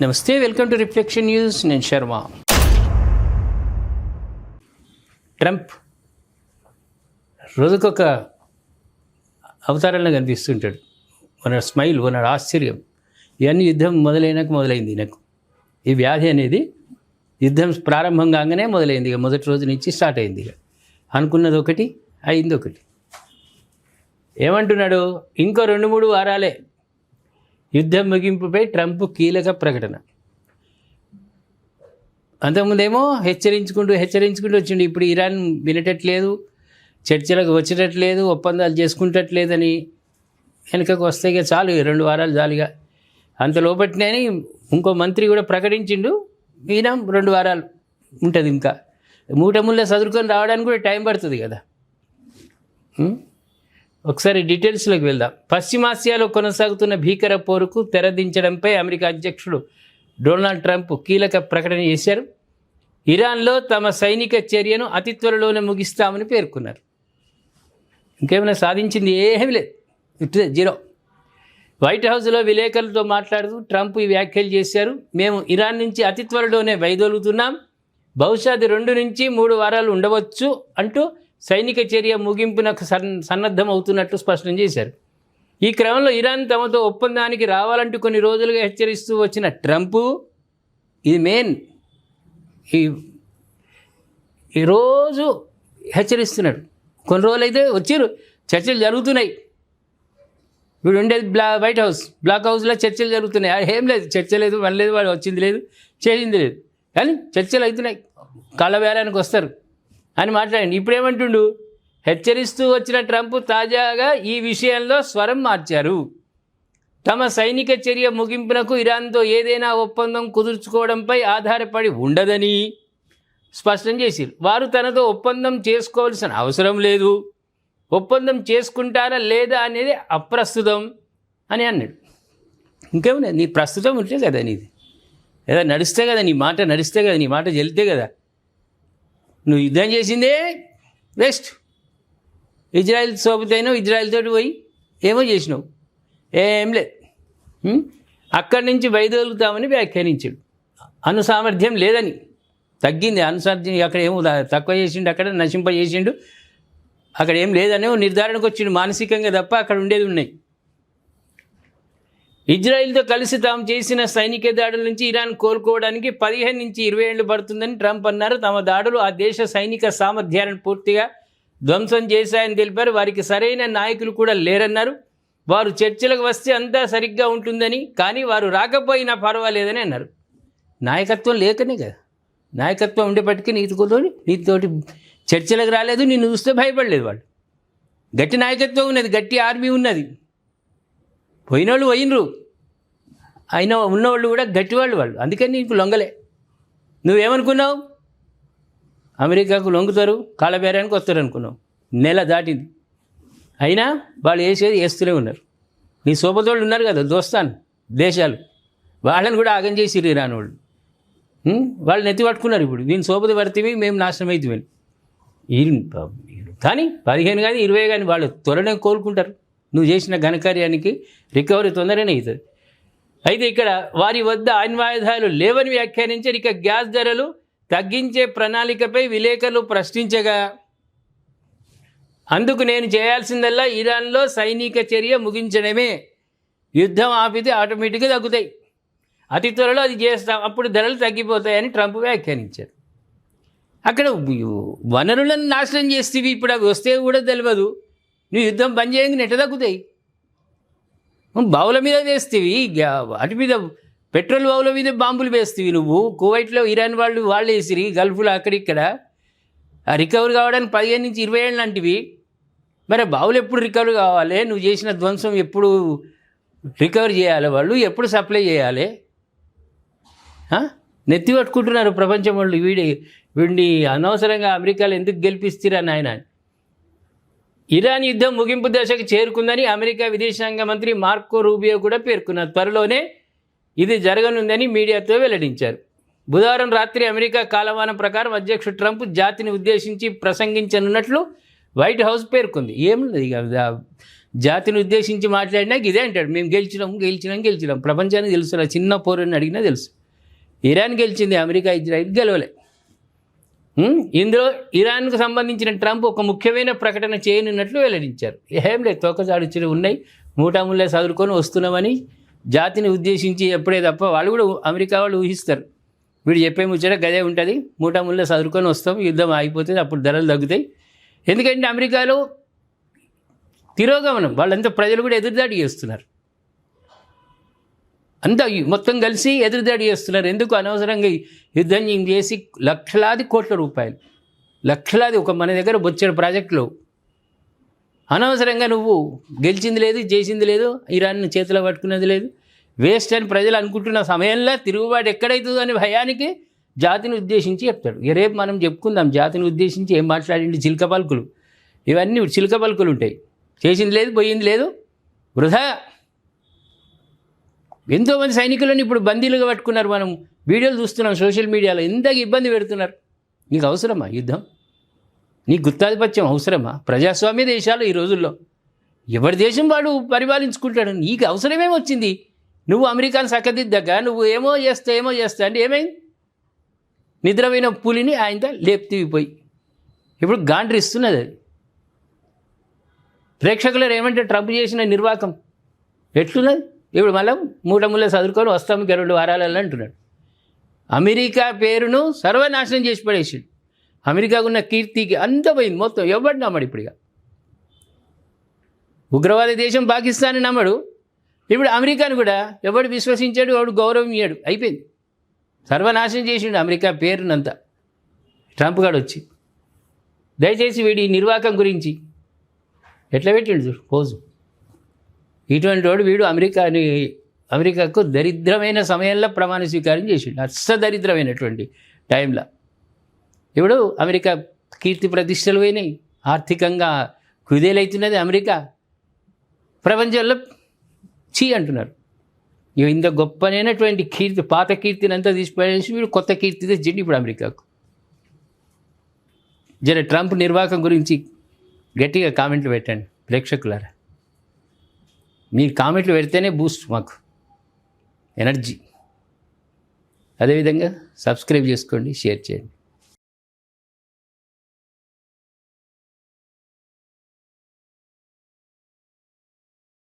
నమస్తే, welcome to reflection news. నేను Sharma. Trump రోజుకొక అవతారంలో కనిపిస్తుంటాడు. మన స్మైల్, మన ఆశ్చర్యం ఇవన్నీ యుద్ధం మొదలైంది. నాకు ఈ వ్యాధి అనేది యుద్ధం ప్రారంభం కాగానే మొదలైంది. ఇక మొదటి రోజు నుంచి స్టార్ట్ అయింది. ఇక అనుకున్నది ఒకటి, అయింది ఒకటి. ఏమంటున్నాడు? ఇంకో 2-3 వారాలే యుద్ధం ముగింపుపై ట్రంప్ కీలక ప్రకటన. అంతకుముందేమో హెచ్చరించుకుంటూ వచ్చిండు. ఇప్పుడు ఇరాన్ వినటట్లేదు, చర్చలకు వచ్చేటట్లేదు, ఒప్పందాలు చేసుకుంటట్లేదని వెనుకకు వస్తే ఇక చాలు, 2 వారాలు జాలిగా అంత లోపట్నే ఇంకో మంత్రి కూడా ప్రకటించిండు. ఈయన 2 వారాలు ఉంటుంది. ఇంకా మూటముళ్ళ చదువుకొని రావడానికి కూడా టైం పడుతుంది కదా. ఒకసారి డీటెయిల్స్లోకి వెళ్దాం. పశ్చిమాసియాలో కొనసాగుతున్న భీకర పోరుకు తెరదించడంపై అమెరికా అధ్యక్షుడు డొనాల్డ్ ట్రంప్ కీలక ప్రకటన చేశారు. ఇరాన్లో తమ సైనిక చర్యను అతి త్వరలోనే ముగిస్తామని పేర్కొన్నారు. ఇంకేమైనా సాధించింది ఏమీ లేదు, జీరో. వైట్ హౌస్లో విలేకరులతో మాట్లాడుతూ ట్రంప్ ఈ వ్యాఖ్యలు చేశారు. మేము ఇరాన్ నుంచి అతి త్వరలోనే వైదొలుగుతున్నాం, బహుశా అది 2 నుంచి 3 వారాలు ఉండవచ్చు అంటూ సైనిక చర్య ముగింపునకు సన్నద్ధం అవుతున్నట్లు స్పష్టం చేశారు. ఈ క్రమంలో ఇరాన్ తమతో ఒప్పందానికి రావాలంటూ కొన్ని రోజులుగా హెచ్చరిస్తూ వచ్చిన ట్రంప్ ఇది మెయిన్ ఈరోజు హెచ్చరిస్తున్నాడు. కొన్ని రోజులు అయితే వచ్చారు, చర్చలు జరుగుతున్నాయి. ఇప్పుడు ఉండేది వైట్ హౌస్, బ్లాక్ హౌస్లో చర్చలు జరుగుతున్నాయి. ఏం లేదు, చర్చ లేదు, వన్ లేదు, వాడు వచ్చింది లేదు, చేసింది లేదు, కానీ చర్చలు అవుతున్నాయి. కాళ్ళ బేరానికి వస్తారు అని మాట్లాడండి. ఇప్పుడు ఏమంటుండు? హెచ్చరిస్తూ వచ్చిన ట్రంప్ తాజాగా ఈ విషయంలో స్వరం మార్చారు. తమ సైనిక చర్య ముగింపునకు ఇరాన్తో ఏదైనా ఒప్పందం కుదుర్చుకోవడంపై ఆధారపడి ఉండదని స్పష్టం చేశారు. వారు తనతో ఒప్పందం చేసుకోవాల్సిన అవసరం లేదు, ఒప్పందం చేసుకుంటారా లేదా అనేది అప్రస్తుతం అని అన్నాడు. ఇంకేమన్నా, నీ ప్రస్తుతం ఉంటే కదా నీది, ఏదో నడిస్తే కదా నీ మాట, నడిస్తే కదా నీ మాట చెల్లితే కదా. నువ్వు యుద్ధం చేసిందే వేస్ట్. ఇజ్రాయెల్ సోబతైనావు, ఇజ్రాయెల్ తోటి పోయి ఏమో చేసినావు, ఏం లేదు. అక్కడి నుంచి వైదొలుగుతామని వ్యాఖ్యానించాడు. అణుసామర్థ్యం లేదని, తగ్గింది అణుసామర్థ్యం. అక్కడ ఏమో తక్కువ చేసిండు, అక్కడ నశింప చేసిండు, అక్కడ ఏం లేదనే నిర్ధారణకు వచ్చిండు. మానసికంగా తప్ప అక్కడ ఉండేది ఉన్నాయి. ఇజ్రాయిల్తో కలిసి తాము చేసిన సైనిక దాడుల నుంచి ఇరాన్ కోలుకోవడానికి 15 నుంచి 20 ఏళ్ళు పడుతుందని ట్రంప్ అన్నారు. తమ దాడులు ఆ దేశ సైనిక సామర్థ్యాలను పూర్తిగా ధ్వంసం చేశాయని తెలిపారు. వారికి సరైన నాయకులు కూడా లేరన్నారు. వారు చర్చలకు వస్తే అంతా సరిగ్గా ఉంటుందని, కానీ వారు రాకపోయినా పర్వాలేదని అన్నారు. నాయకత్వం లేకనే కదా, నాయకత్వం ఉండేపటికి నీతోటి చర్చలకు రాలేదు, నిన్ను చూస్తే భయపడలేదు. వాళ్ళు గట్టి నాయకత్వం ఉన్నది, గట్టి ఆర్మీ ఉన్నది. పోయినోళ్ళు పోయినరు, అయినా ఉన్నవాళ్ళు కూడా గట్టివాళ్ళు వాళ్ళు. అందుకని నీకు లొంగలే. నువ్వేమనుకున్నావు? అమెరికాకు లొంగుతారు, కాళ్ళబేరానికి వస్తారు అనుకున్నావు. నెల దాటింది, అయినా వాళ్ళు వేసేది వేస్తూనే ఉన్నారు. నీ సోపతోళ్ళు ఉన్నారు కదా, దోస్తాను దేశాలు, వాళ్ళని కూడా ఆగం చేసిర్రు ఇరాన్ వాళ్ళు. వాళ్ళు నెత్తి పట్టుకున్నారు. ఇప్పుడు దీని సోపతి పడితే మేము నాశనం అవుతామని. కానీ 15 కానీ 20 కానీ వాళ్ళు త్వరనే కోలుకుంటారు. నువ్వు చేసిన ఘనకార్యానికి రికవరీ తొందరనే అవుతుంది. అయితే ఇక్కడ వారి వద్ద అణ్వాయుధాలు లేవని వ్యాఖ్యానించారు. ఇక గ్యాస్ ధరలు తగ్గించే ప్రణాళికపై విలేకరులు ప్రశ్నించగా, అందుకు నేను చేయాల్సిందల్లా ఇరాన్లో సైనిక చర్య ముగించడమే, యుద్ధం ఆపితే ఆటోమేటిక్గా తగ్గుతాయి, అతి త్వరలో అది చేస్తాం, అప్పుడు ధరలు తగ్గిపోతాయని ట్రంప్ వ్యాఖ్యానించారు. అక్కడ వనరులను నాశనం చేస్తేవి, ఇప్పుడు అవి వస్తే కూడా తెలియదు. నువ్వు యుద్ధం బంద్ చేయంగా నెట్ట తగ్గుతాయి. బావుల మీద వేస్తేవి, వాటి మీద పెట్రోల్ బావుల మీద బాంబులు వేస్తేవి. నువ్వు కువైట్లో ఇరాన్ వాళ్ళు వేసిరి, గల్ఫ్లో అక్కడిక్కడ రికవర్ కావడానికి 15 నుంచి 20 ఏళ్ళు లాంటివి. మరి బావులు ఎప్పుడు రికవర్ కావాలి? నువ్వు చేసిన ధ్వంసం ఎప్పుడు రికవర్ చేయాలి? వాళ్ళు ఎప్పుడు సప్లై చేయాలి? నెత్తి పట్టుకుంటున్నారు ప్రపంచం వాళ్ళు. వీడిని అనవసరంగా అమెరికాలో ఎందుకు గెలిపిస్తారా నాయన. ఇరాన్ యుద్ధం ముగింపు దశకు చేరుకుందని అమెరికా విదేశాంగ మంత్రి మార్కో రూబియో కూడా పేర్కొన్నారు. త్వరలోనే ఇది జరగనుందని మీడియాతో వెల్లడించారు. బుధవారం రాత్రి అమెరికా కాలమానం ప్రకారం అధ్యక్షుడు ట్రంప్ జాతిని ఉద్దేశించి ప్రసంగించనున్నట్లు వైట్ హౌస్ పేర్కొంది. ఏముంది, ఇక జాతిని ఉద్దేశించి మాట్లాడినాక ఇదే అంటాడు, మేము గెలిచినాం. ప్రపంచానికి తెలుసు, ఆ చిన్న పోరని అడిగినా తెలుసు. ఇరాన్ గెలిచింది, అమెరికా ఇజ్రాయిల్ గెలవలే. ఇందులో ఇరాన్కు సంబంధించిన ట్రంప్ ఒక ముఖ్యమైన ప్రకటన చేయనున్నట్లు వెల్లడించారు. ఏం లేదు, తోకచాడుచులు ఉన్నాయి, మూటాముళ్ళే చదువుకొని వస్తున్నామని జాతిని ఉద్దేశించి ఎప్పుడే తప్ప వాళ్ళు కూడా అమెరికా వాళ్ళు ఊహిస్తారు. వీడు చెప్పే ముచ్చట గదే ఉంటుంది, మూటాముళ్ళే చదువుకొని వస్తాం, యుద్ధం ఆగిపోతుంది, అప్పుడు ధరలు తగ్గుతాయి. ఎందుకంటే అమెరికాలో తిరోగమనం, వాళ్ళంతా ప్రజలు కూడా ఎదురుదాడి చేస్తున్నారు, అంతా మొత్తం కలిసి ఎదురుదాడి చేస్తున్నారు. ఎందుకు అనవసరంగా యుద్ధం చేసి లక్షలాది కోట్ల రూపాయలు, లక్షలాది ఒక మన దగ్గర బొచ్చెడు ప్రాజెక్టులు అనవసరంగా నువ్వు గెలిచింది లేదు, చేసింది లేదు, ఇరాన్ చేతిలో పట్టుకున్నది లేదు, వేస్ట్ అని ప్రజలు అనుకుంటున్న సమయంలో తిరుగుబాటు ఎక్కడైతుందో అని భయానికి జాతిని ఉద్దేశించి చెప్తాడు. రేపు మనం చెప్పుకుందాం జాతిని ఉద్దేశించి ఏం మాట్లాడింది, చిలక పలుకులు, ఇవన్నీ చిలక పలుకులు ఉంటాయి. చేసింది లేదు, పోయింది లేదు, వృధా. ఎంతోమంది సైనికులను ఇప్పుడు బందీలుగా పట్టుకున్నారు, మనం వీడియోలు చూస్తున్నాం సోషల్ మీడియాలో, ఎంతగా ఇబ్బంది పెడుతున్నారు. నీకు అవసరమా యుద్ధం? నీకు గుత్తాధిపత్యం అవసరమా? ప్రజాస్వామ్య దేశాలు ఈ రోజుల్లో ఎవరి దేశం వాడు పరిపాలించుకుంటాడు, నీకు అవసరమేమి వచ్చింది? నువ్వు అమెరికాను చక్కదిద్దాక నువ్వు ఏమో చేస్తా అంటే ఏమైంది? నిద్రపోయిన పులిని ఆయనతో లేపుతీవిపోయి ఇప్పుడు గాండ్రిస్తున్నది అది. ప్రేక్షకులు ఏమంటే ట్రంప్ చేసిన నిర్వాకం ఎట్లున్నది? ఇప్పుడు మళ్ళీ మూటముళ్ళ చదువుకొని వస్తాము 2 వారాలలో అంటున్నాడు. అమెరికా పేరును సర్వనాశనం చేసి పడేసాడు. అమెరికాకు ఉన్న కీర్తికి అంత పోయింది మొత్తం. ఎవడు నమ్మడు ఇప్పుడు. ఉగ్రవాద దేశం పాకిస్తాన్ నమ్మడు, ఇప్పుడు అమెరికాను కూడా ఎవడు విశ్వసించాడు, ఎవడు గౌరవం ఇయ్యాడు, అయిపోయింది. సర్వనాశనం చేసిండు అమెరికా పేరునంతా ట్రంప్ గాడు వచ్చి. దయచేసి వీడి నిర్వాకం గురించి ఎట్లా పెట్టిండు చూడు పోజు. ఇటువంటి వాడు వీడు అమెరికాకు దరిద్రమైన సమయంలో ప్రమాణ స్వీకారం చేసిండు, దరిద్రమైనటువంటి టైంలో. ఇప్పుడు అమెరికా కీర్తి ప్రతిష్టలు పోయినాయి, ఆర్థికంగా కుదేలవుతున్నది అమెరికా. ప్రపంచంలో చీ అంటున్నారు. ఇంత గొప్పనైనటువంటి కీర్తి, పాత కీర్తిని అంతా తీసిపడేసి వీడు కొత్త కీర్తి తెచ్చిండి ఇప్పుడు అమెరికాకు. ట్రంప్ నిర్వాహకం గురించి గట్టిగా కామెంట్లు పెట్టండి ప్రేక్షకులారా. మీరు కామెంట్లు పెడితేనే బూస్ట్ మాకు ఎనర్జీ. అదేవిధంగా సబ్స్క్రైబ్ చేసుకోండి, షేర్ చేయండి.